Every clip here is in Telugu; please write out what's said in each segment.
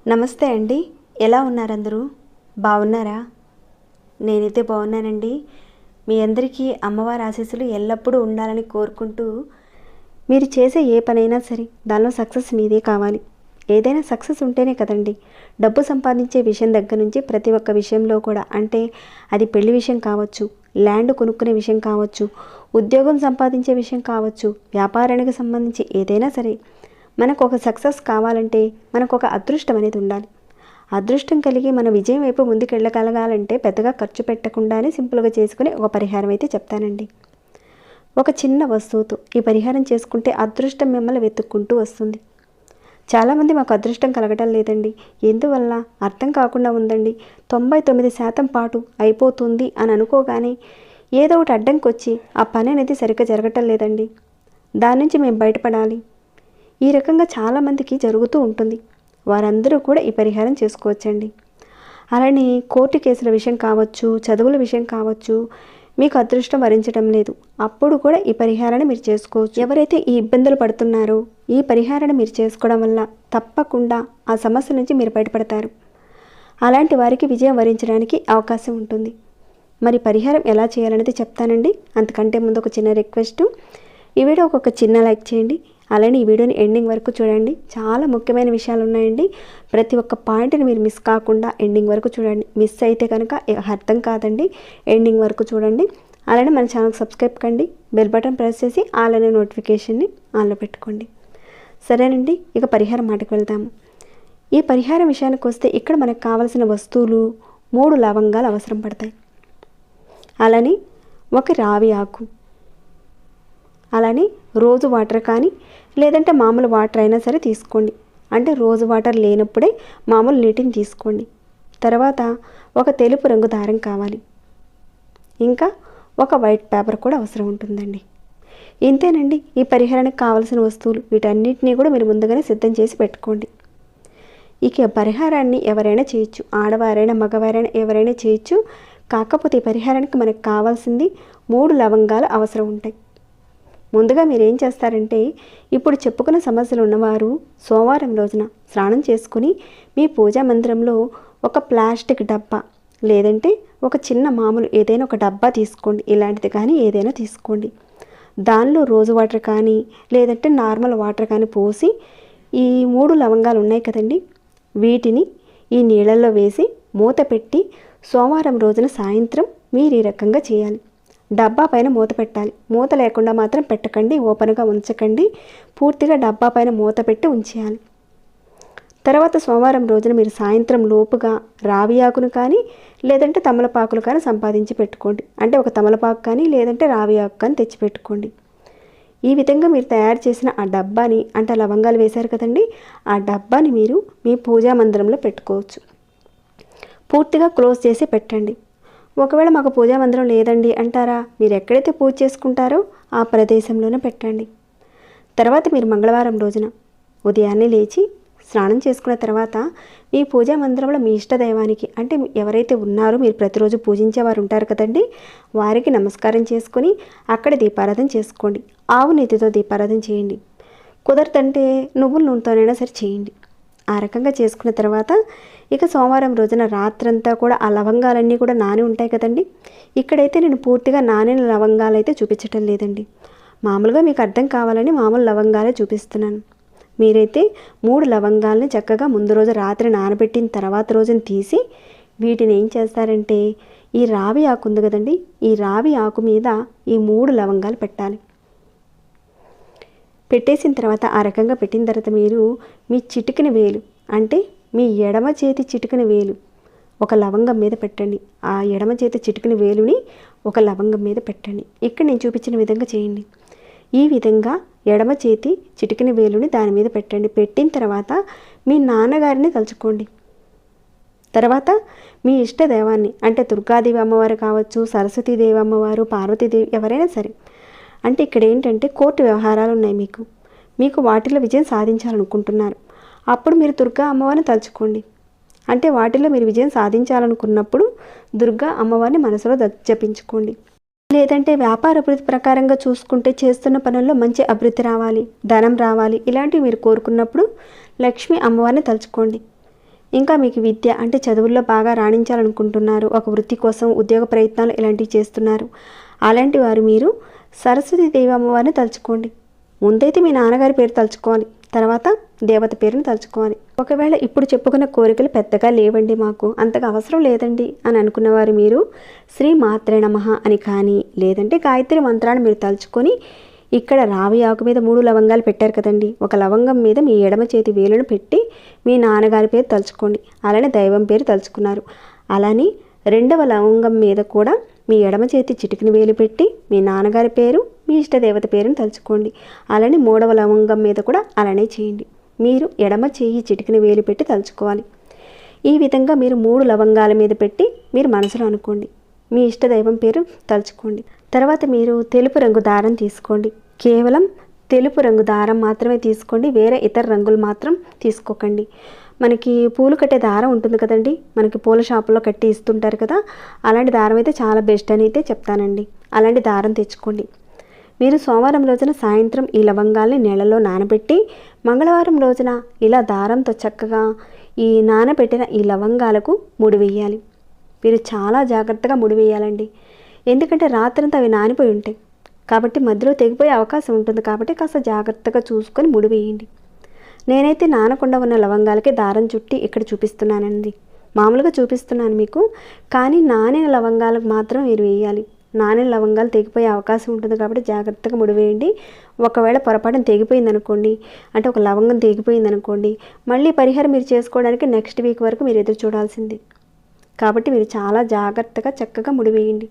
నమస్తే అండి, ఎలా ఉన్నారు అందరూ? బాగున్నారా? నేనైతే బాగున్నానండి. మీ అందరికీ అమ్మవారి ఆశీస్సులు ఎల్లప్పుడూ ఉండాలని కోరుకుంటూ, మీరు చేసే ఏ పనైనా సరే దానిలో సక్సెస్ మీదే కావాలి. ఏదైనా సక్సెస్ ఉంటేనే కదండి డబ్బు సంపాదించే విషయం దగ్గర నుంచి ప్రతి ఒక్క విషయంలో కూడా, అంటే అది పెళ్లి విషయం కావచ్చు, ల్యాండ్ కొనుక్కునే విషయం కావచ్చు, ఉద్యోగం సంపాదించే విషయం కావచ్చు, వ్యాపారానికి సంబంధించి ఏదైనా సరే మనకు ఒక సక్సెస్ కావాలంటే మనకు ఒక అదృష్టం అనేది ఉండాలి. అదృష్టం కలిగి మన విజయం వైపు ముందుకెళ్ళగలగాలంటే పెద్దగా ఖర్చు పెట్టకుండానే సింపుల్గా చేసుకుని ఒక పరిహారం అయితే చెప్తానండి. ఒక చిన్న వస్తువుతో ఈ పరిహారం చేసుకుంటే అదృష్టం మిమ్మల్ని వెతుక్కుంటూ వస్తుంది. చాలామంది మాకు అదృష్టం కలగటం లేదండి, ఎందువల్ల అర్థం కాకుండా ఉందండి, 99% పాటు అయిపోతుంది అని అనుకోగానే ఏదో ఒకటి అడ్డంకి వచ్చి ఆ పని అనేది సరిగ్గా జరగటం లేదండి, దాని నుంచి మేము బయటపడాలి. ఈ రకంగా చాలామందికి జరుగుతూ ఉంటుంది. వారందరూ కూడా ఈ పరిహారం చేసుకోవచ్చండి. అలానే కోర్టు కేసుల విషయం కావచ్చు, చదువుల విషయం కావచ్చు, మీకు అదృష్టం వరించడం లేదు, అప్పుడు కూడా ఈ పరిహారాన్ని మీరు చేసుకోవచ్చు. ఎవరైతే ఈ ఇబ్బందులు పడుతున్నారో ఈ పరిహారాన్ని మీరు చేసుకోవడం వల్ల తప్పకుండా ఆ సమస్య నుంచి మీరు బయటపడతారు. అలాంటి వారికి విజయం వరించడానికి అవకాశం ఉంటుంది. మరి పరిహారం ఎలా చేయాలనేది చెప్తానండి. అంతకంటే ముందు ఒక చిన్న రిక్వెస్ట్, ఈ వీడియోకి ఒక చిన్న లైక్ చేయండి. అలానే ఈ వీడియోని ఎండింగ్ వరకు చూడండి, చాలా ముఖ్యమైన విషయాలు ఉన్నాయండి. ప్రతి ఒక్క పాయింట్ని మీరు మిస్ కాకుండా ఎండింగ్ వరకు చూడండి. మిస్ అయితే కనుక అర్థం కాదండి, ఎండింగ్ వరకు చూడండి. అలానే మన ఛానల్ సబ్స్క్రైబ్ కండి, బెల్ బటన్ ప్రెస్ చేసి ఆల్ అనే నోటిఫికేషన్ని ఆన్లో పెట్టుకోండి. సరేనండి, ఇక పరిహారం మాటకు వెళ్తాము. ఈ పరిహారం విషయానికి వస్తే ఇక్కడ మనకు కావలసిన వస్తువులు 3 లవంగాలు అవసరం పడతాయి. అలానే ఒక రావి ఆకు, అలానే రోజు వాటర్ కానీ లేదంటే మామూలు వాటర్ అయినా సరే తీసుకోండి. అంటే రోజు వాటర్ లేనప్పుడే మామూలు నీటిని తీసుకోండి. తర్వాత ఒక తెలుపు రంగు దారం కావాలి, ఇంకా ఒక వైట్ పేపర్ కూడా అవసరం ఉంటుందండి. ఇంతేనండి ఈ పరిహారానికి కావాల్సిన వస్తువులు. వీటన్నిటినీ కూడా మీరు ముందుగానే సిద్ధం చేసి పెట్టుకోండి. ఇక పరిహారాన్ని ఎవరైనా చేయొచ్చు, ఆడవారైనా మగవారైనా ఎవరైనా చేయొచ్చు. కాకపోతే ఈ పరిహారానికి మనకు కావాల్సింది 3 లవంగాలు అవసరం ఉంటాయి. ముందుగా మీరు ఏం చేస్తారంటే, ఇప్పుడు చెప్పుకున్న సమస్యలు ఉన్నవారు సోమవారం రోజున స్నానం చేసుకుని మీ పూజా మందిరంలో ఒక ప్లాస్టిక్ డబ్బా లేదంటే ఒక చిన్న మామూలు ఏదైనా ఒక డబ్బా తీసుకోండి. ఇలాంటిది కానీ ఏదైనా తీసుకోండి. దానిలో రోజు వాటర్ కానీ లేదంటే నార్మల్ వాటర్ కానీ పోసి ఈ 3 లవంగాలు ఉన్నాయి కదండి, వీటిని ఈ నీళ్ళల్లో వేసి మూత పెట్టి సోమవారం రోజున సాయంత్రం మీరు ఈ రకంగా చేయాలి. డబ్బా పైన మూత పెట్టాలి. మూత లేకుండా మాత్రం పెట్టకండి, ఓపెన్గా ఉంచకండి. పూర్తిగా డబ్బా పైన మూత పెట్టి ఉంచేయాలి. తర్వాత సోమవారం రోజున మీరు సాయంత్రం లోపుగా రావి ఆకును కానీ లేదంటే తమలపాకులు కానీ సంపాదించి పెట్టుకోండి. అంటే ఒక తమలపాకు కానీ లేదంటే రావి ఆకు కానీ తెచ్చి పెట్టుకోండి. ఈ విధంగా మీరు తయారు చేసిన ఆ డబ్బాని, అంటే లవంగాలు వేశారు కదండి, ఆ డబ్బాని మీరు మీ పూజా మందిరంలో పెట్టుకోవచ్చు. పూర్తిగా క్లోజ్ చేసి పెట్టండి. ఒకవేళ మాకు పూజా మందిరం లేదండి అంటారా, మీరు ఎక్కడైతే పూజ చేసుకుంటారో ఆ ప్రదేశంలోనే పెట్టండి. తర్వాత మీరు మంగళవారం రోజున ఉదయాన్నే లేచి స్నానం చేసుకున్న తర్వాత మీ పూజా మందిరంలో మీ ఇష్టదైవానికి, అంటే ఎవరైతే ఉన్నారో మీరు ప్రతిరోజు పూజించేవారు ఉంటారు కదండి, వారికి నమస్కారం చేసుకొని అక్కడ దీపారాధన చేసుకోండి. ఆవు నెయ్యితో దీపారాధన చేయండి. కుదరదంటే నువ్వుల నూనెతోనైనా సరే చేయండి. ఆ రకంగా చేసుకున్న తర్వాత ఇక సోమవారం రోజున రాత్రంతా కూడా ఆ లవంగాలన్నీ కూడా నాని ఉంటాయి కదండి. ఇక్కడైతే నేను పూర్తిగా నానిన లవంగాలు అయితే చూపించటం లేదండి, మామూలుగా మీకు అర్థం కావాలని మామూలు లవంగాలే చూపిస్తున్నాను. మీరైతే 3 లవంగాలని చక్కగా ముందు రోజు రాత్రి నానబెట్టిన తర్వాత రోజున తీసి వీటిని ఏం చేస్తారంటే, ఈ రావి ఆకు ఉంది కదండి, ఈ రావి ఆకు మీద ఈ 3 లవంగాలు పెట్టాలి. పెట్టేసిన తర్వాత ఆ రకంగా పెట్టిన తర్వాత మీరు మీ చిటికిన వేలు, అంటే మీ ఎడమ చేతి చిటికిన వేలు ఒక లవంగం మీద పెట్టండి. ఆ ఎడమ చేతి చిటికిన వేలుని ఒక లవంగం మీద పెట్టండి. ఇక్కడ నేను చూపించిన విధంగా చేయండి. ఈ విధంగా ఎడమ చేతి చిటికిన వేలుని దాని మీద పెట్టండి. పెట్టిన తర్వాత మీ నాన్నగారిని తలుచుకోండి. తర్వాత మీ ఇష్ట దైవాన్ని, అంటే దుర్గాదేవి అమ్మవారు కావచ్చు, సరస్వతీదేవి అమ్మవారు, పార్వతీదేవి, ఎవరైనా సరే. అంటే ఇక్కడ ఏంటంటే కోర్టు వ్యవహారాలు ఉన్నాయి, మీకు వాటిలో విజయం సాధించాలనుకుంటున్నారు. అప్పుడు మీరు దుర్గా అమ్మవారిని తలుచుకోండి. అంటే వాటిలో మీరు విజయం సాధించాలనుకున్నప్పుడు దుర్గా అమ్మవారిని మనసులో జపించుకోండి. లేదంటే వ్యాపార అభివృద్ధి ప్రకారంగా చూసుకుంటే చేస్తున్న పనుల్లో మంచి అభివృద్ధి రావాలి, ధనం రావాలి, ఇలాంటివి మీరు కోరుకున్నప్పుడు లక్ష్మీ అమ్మవారిని తలుచుకోండి. ఇంకా మీకు విద్య అంటే చదువుల్లో బాగా రాణించాలనుకుంటున్నారు, ఒక వృత్తి కోసం ఉద్యోగ ప్రయత్నాలు ఇలాంటివి చేస్తున్నారు, అలాంటి వారు మీరు సరస్వతి దేవి అమ్మవారిని తలుచుకోండి. ముందైతే మీ నాన్నగారి పేరు తలుచుకోవాలి, తర్వాత దేవత పేరుని తలుచుకోవాలి. ఒకవేళ ఇప్పుడు చెప్పుకున్న కోరికలు పెద్దగా లేవండి, మాకు అంతగా అవసరం లేదండి అని అనుకున్నవారు మీరు శ్రీ మాత్రే నమః అని కానీ, లేదంటే గాయత్రి మంత్రాన్ని మీరు తలుచుకొని ఇక్కడ రావి ఆకు మీద 3 లవంగాలు పెట్టారు కదండి, ఒక లవంగం మీద మీ ఎడమ చేతి వేలును పెట్టి మీ నాన్నగారి పేరు తలుచుకోండి. అలానే దైవం పేరు తలుచుకున్నారు. అలానే 2వ లవంగం మీద కూడా మీ ఎడమ చేతి చిటికిన వేలు పెట్టి మీ నాన్నగారి పేరు, మీ ఇష్టదేవత పేరుని తలుచుకోండి. అలానే 3వ లవంగం మీద కూడా అలానే చేయండి. మీరు ఎడమ చేయి చిటికిన వేలు పెట్టి తలుచుకోవాలి. ఈ విధంగా మీరు 3 లవంగాల మీద పెట్టి మీరు మనసులో అనుకోండి. మీ ఇష్టదైవం పేరు తలుచుకోండి. తర్వాత మీరు తెలుపు రంగు దారం తీసుకోండి. కేవలం తెలుపు రంగు దారం మాత్రమే తీసుకోండి, వేరే ఇతర రంగులు మాత్రం తీసుకోకండి. మనకి పూలు కట్టే దారం ఉంటుంది కదండి, మనకి పూల షాపులో కట్టి ఇస్తుంటారు కదా, అలాంటి దారం అయితే చాలా బెస్ట్ అని అయితే చెప్తానండి. అలాంటి దారం తెచ్చుకోండి. మీరు సోమవారం రోజున సాయంత్రం ఈ లవంగాల్ని నీళ్ళలో నానబెట్టి మంగళవారం రోజున ఇలా దారంతో చక్కగా ఈ నానబెట్టిన ఈ లవంగాలకు ముడి వేయాలి. మీరు చాలా జాగ్రత్తగా ముడి వేయాలండి, ఎందుకంటే రాత్రంతా అవి నానిపోయి ఉంటాయి కాబట్టి మధ్యలో తెగిపోయే అవకాశం ఉంటుంది. కాబట్టి కాస్త జాగ్రత్తగా చూసుకొని ముడి వేయండి. నేనైతే నానకుండా ఉన్న లవంగాలకి దారం చుట్టి ఇక్కడ చూపిస్తున్నానండి, మామూలుగా చూపిస్తున్నాను మీకు, కానీ నానిన లవంగాలకు మాత్రం మీరు వేయాలి. నానిన లవంగాలు తెగిపోయే అవకాశం ఉంటుంది కాబట్టి జాగ్రత్తగా ముడివేయండి. ఒకవేళ పొరపాటున తెగిపోయింది అనుకోండి, అంటే ఒక లవంగం తెగిపోయింది అనుకోండి, మళ్ళీ పరిహారం మీరు చేసుకోవడానికి నెక్స్ట్ వీక్ వరకు మీరు ఎదురు చూడాల్సిందే. కాబట్టి మీరు చాలా జాగ్రత్తగా చక్కగా ముడివేయండి.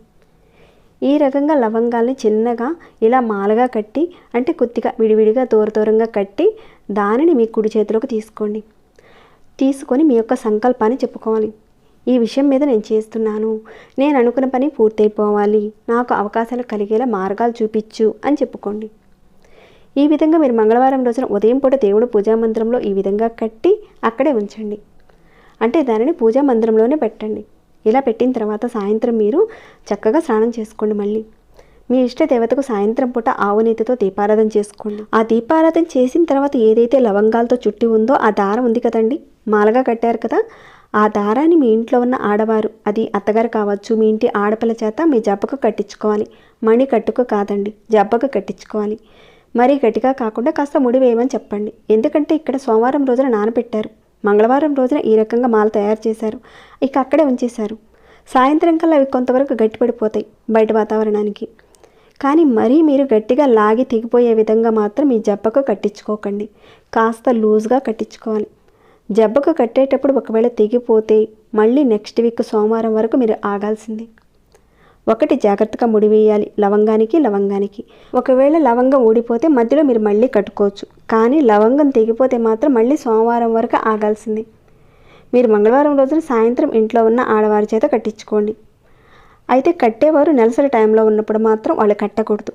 ఈ రకంగా లవంగాల్ని చిన్నగా ఇలా మాలగా కట్టి, అంటే కొద్దిగా విడివిడిగా దూరంగా కట్టి దానిని మీ కుడి చేతిలోకి తీసుకోండి. తీసుకొని మీ యొక్క సంకల్పాన్ని చెప్పుకోవాలి. ఈ విషయం మీద నేను చేస్తున్నాను, నేను అనుకున్న పని పూర్తయిపోవాలి, నాకు అవకాశాలు కలిగేలా మార్గాలు చూపించు అని చెప్పుకోండి. ఈ విధంగా మీరు మంగళవారం రోజున ఉదయం పూట దేవుడు పూజా మందిరంలో ఈ విధంగా కట్టి అక్కడే ఉంచండి. అంటే దానిని పూజా మందిరంలోనే పెట్టండి. ఇలా పెట్టిన తర్వాత సాయంత్రం మీరు చక్కగా స్నానం చేసుకోండి. మళ్ళీ మీ ఇష్ట దేవతకు సాయంత్రం పూట ఆవు నెయ్యితో దీపారాధన చేసుకోండి. ఆ దీపారాధన చేసిన తర్వాత ఏదైతే లవంగాలతో చుట్టి ఉందో ఆ దారం ఉంది కదండి, మాలగా కట్టారు కదా, ఆ దారాన్ని మీ ఇంట్లో ఉన్న ఆడవారు, అది అత్తగారు కావచ్చు, మీ ఇంటి ఆడపిల్ల చేత మీ జబ్బకు కట్టించుకోవాలి. మణి కట్టుకు కాదండి, జబ్బకు కట్టించుకోవాలి. మరీ గట్టిగా కాకుండా కాస్త ముడి వేయమని చెప్పండి. ఎందుకంటే ఇక్కడ సోమవారం రోజున నానబెట్టారు, మంగళవారం రోజున ఈ రకంగా మాల తయారు చేశారు, ఇక అక్కడే ఉంచేశారు. సాయంత్రం కల్లా అవి కొంతవరకు గట్టిపడిపోతాయి బయట వాతావరణానికి. కానీ మరీ మీరు గట్టిగా లాగి తెగిపోయే విధంగా మాత్రం మీ జబ్బకు కట్టించుకోకండి, కాస్త లూజ్గా కట్టించుకోవాలి. జబ్బకు కట్టేటప్పుడు ఒకవేళ తెగిపోతే మళ్ళీ నెక్స్ట్ వీక్ సోమవారం వరకు మీరు ఆగాల్సిందే. ఒకటి జాగ్రత్తగా ముడివేయాలి లవంగానికి. ఒకవేళ లవంగం ఊడిపోతే మధ్యలో మీరు మళ్ళీ కట్టుకోవచ్చు, కానీ లవంగం తెగిపోతే మాత్రం మళ్ళీ సోమవారం వరకు ఆగాల్సిందే. మీరు మంగళవారం రోజున సాయంత్రం ఇంట్లో ఉన్న ఆడవారి చేత కట్టించుకోండి. అయితే కట్టేవారు నెలసరి టైంలో ఉన్నప్పుడు మాత్రం వాళ్ళు కట్టకూడదు.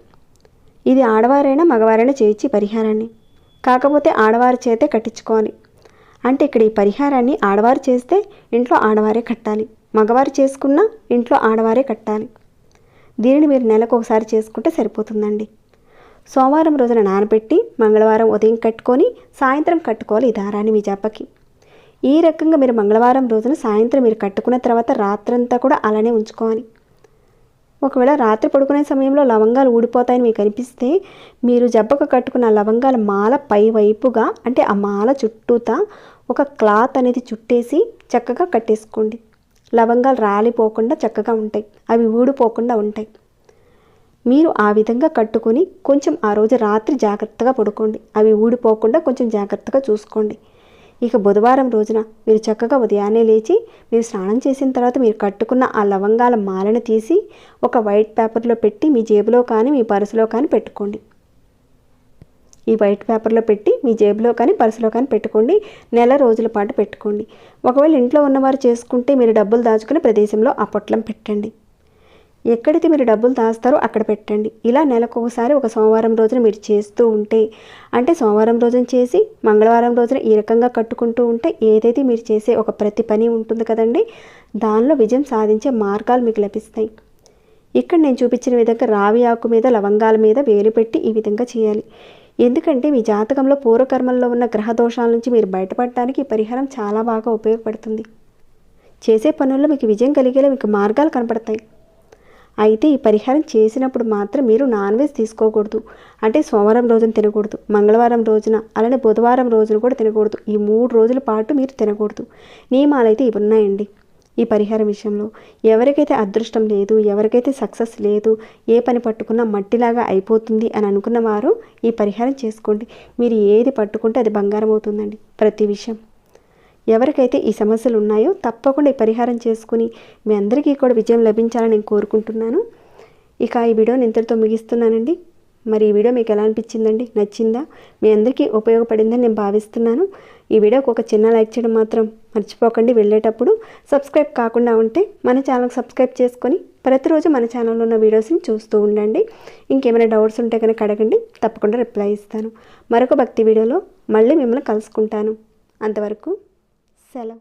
ఇది ఆడవారైనా మగవారైనా చేయొచ్చు ఈ పరిహారాన్ని, కాకపోతే ఆడవారి చేతే కట్టించుకోవాలి. అంటే ఇక్కడ ఈ పరిహారాన్ని ఆడవారు చేస్తే ఇంట్లో ఆడవారే కట్టాలి, మగవారు చేసుకున్నా ఇంట్లో ఆడవారే కట్టాలి. దీనిని మీరు నెలకు ఒకసారి చేసుకుంటే సరిపోతుందండి. సోమవారం రోజున నానబెట్టి మంగళవారం ఉదయం కట్టుకొని సాయంత్రం కట్టుకోవాలి ఈ దారాన్ని మీ జబ్బకి. ఈ రకంగా మీరు మంగళవారం రోజున సాయంత్రం మీరు కట్టుకున్న తర్వాత రాత్రంతా కూడా అలానే ఉంచుకోవాలి. ఒకవేళ రాత్రి పడుకునే సమయంలో లవంగాలు ఊడిపోతాయని మీకు అనిపిస్తే మీరు జబ్బకు కట్టుకున్న లవంగాల మాల పై వైపుగా, అంటే ఆ మాల చుట్టూతా ఒక క్లాత్ అనేది చుట్టేసి చక్కగా కట్టేసుకోండి. లవంగాలు రాలిపోకుండా చక్కగా ఉంటాయి, అవి ఊడిపోకుండా ఉంటాయి. మీరు ఆ విధంగా కట్టుకొని కొంచెం ఆ రోజు రాత్రి జాగ్రత్తగా పడుకోండి, అవి ఊడిపోకుండా కొంచెం జాగ్రత్తగా చూసుకోండి. ఇక బుధవారం రోజున మీరు చక్కగా ఉదయాన్నే లేచి మీరు స్నానం చేసిన తర్వాత మీరు కట్టుకున్న ఆ లవంగాల మాలను తీసి ఒక వైట్ పేపర్లో పెట్టి మీ జేబులో కానీ మీ పర్సులో కానీ పెట్టుకోండి. ఈ వైట్ పేపర్లో పెట్టి మీ జేబులో కానీ పర్సులో కానీ పెట్టుకోండి. నెల రోజుల పాటు పెట్టుకోండి. ఒకవేళ ఇంట్లో ఉన్నవారు చేసుకుంటే మీరు డబ్బులు దాచుకునే ప్రదేశంలో ఆ పొట్లం పెట్టండి. ఎక్కడైతే మీరు డబ్బులు దాస్తారో అక్కడ పెట్టండి. ఇలా నెలకు ఒకసారి ఒక సోమవారం రోజున మీరు చేస్తూ ఉంటే, అంటే సోమవారం రోజున చేసి మంగళవారం రోజున ఈ రకంగా కట్టుకుంటూ ఉంటే ఏదైతే మీరు చేసే ఒక ప్రతి పని ఉంటుంది కదండి, దానిలో విజయం సాధించే మార్గాలు మీకు లభిస్తాయి. ఇక్కడ నేను చూపించిన విధంగా రావి ఆకు మీద లవంగాల మీద వేలు పెట్టి ఈ విధంగా చేయాలి. ఎందుకంటే మీ జాతకంలో పూర్వకర్మల్లో ఉన్న గ్రహ దోషాల నుంచి మీరు బయటపడటానికి ఈ పరిహారం చాలా బాగా ఉపయోగపడుతుంది. చేసే పనుల్లో మీకు విజయం కలిగేలా మీకు మార్గాలు కనపడతాయి. అయితే ఈ పరిహారం చేసినప్పుడు మాత్రం మీరు నాన్ వెజ్ తీసుకోకూడదు. అంటే సోమవారం రోజున తినకూడదు, మంగళవారం రోజున, అలానే బుధవారం రోజున కూడా తినకూడదు. ఈ 3 రోజుల పాటు మీరు తినకూడదు. నియమాలు అయితే ఇవి ఉన్నాయండి. ఈ పరిహారం విషయంలో ఎవరికైతే అదృష్టం లేదు, ఎవరికైతే సక్సెస్ లేదు, ఏ పని పట్టుకున్నా మట్టిలాగా అయిపోతుంది అని అనుకున్న వారు ఈ పరిహారం చేసుకోండి. మీరు ఏది పట్టుకుంటే అది బంగారం అవుతుందండి. ప్రతి విషయం ఎవరికైతే ఈ సమస్యలు ఉన్నాయో తప్పకుండా ఈ పరిహారం చేసుకుని మీ అందరికీ కూడా విజయం లభించాలని నేను కోరుకుంటున్నాను. ఇక ఈ వీడియోని ఇంతటితో ముగిస్తున్నానండి. మరి ఈ వీడియో మీకు ఎలా అనిపించిందండి? నచ్చిందా? మీ అందరికీ ఉపయోగపడిందని నేను భావిస్తున్నాను. ఈ వీడియోకి ఒక చిన్న లైక్ చేయడం మాత్రం మర్చిపోకండి. వెళ్ళేటప్పుడు సబ్స్క్రైబ్ కాకుండా ఉంటే మన ఛానల్కి సబ్స్క్రైబ్ చేసుకొని ప్రతిరోజు మన ఛానల్లో ఉన్న వీడియోస్ని చూస్తూ ఉండండి. ఇంకేమైనా డౌట్స్ ఉంటే కనుక అడగండి, తప్పకుండా రిప్లై ఇస్తాను. మరొక భక్తి వీడియోలో మళ్ళీ మిమ్మల్ని కలుసుకుంటాను. అంతవరకు సెలవు.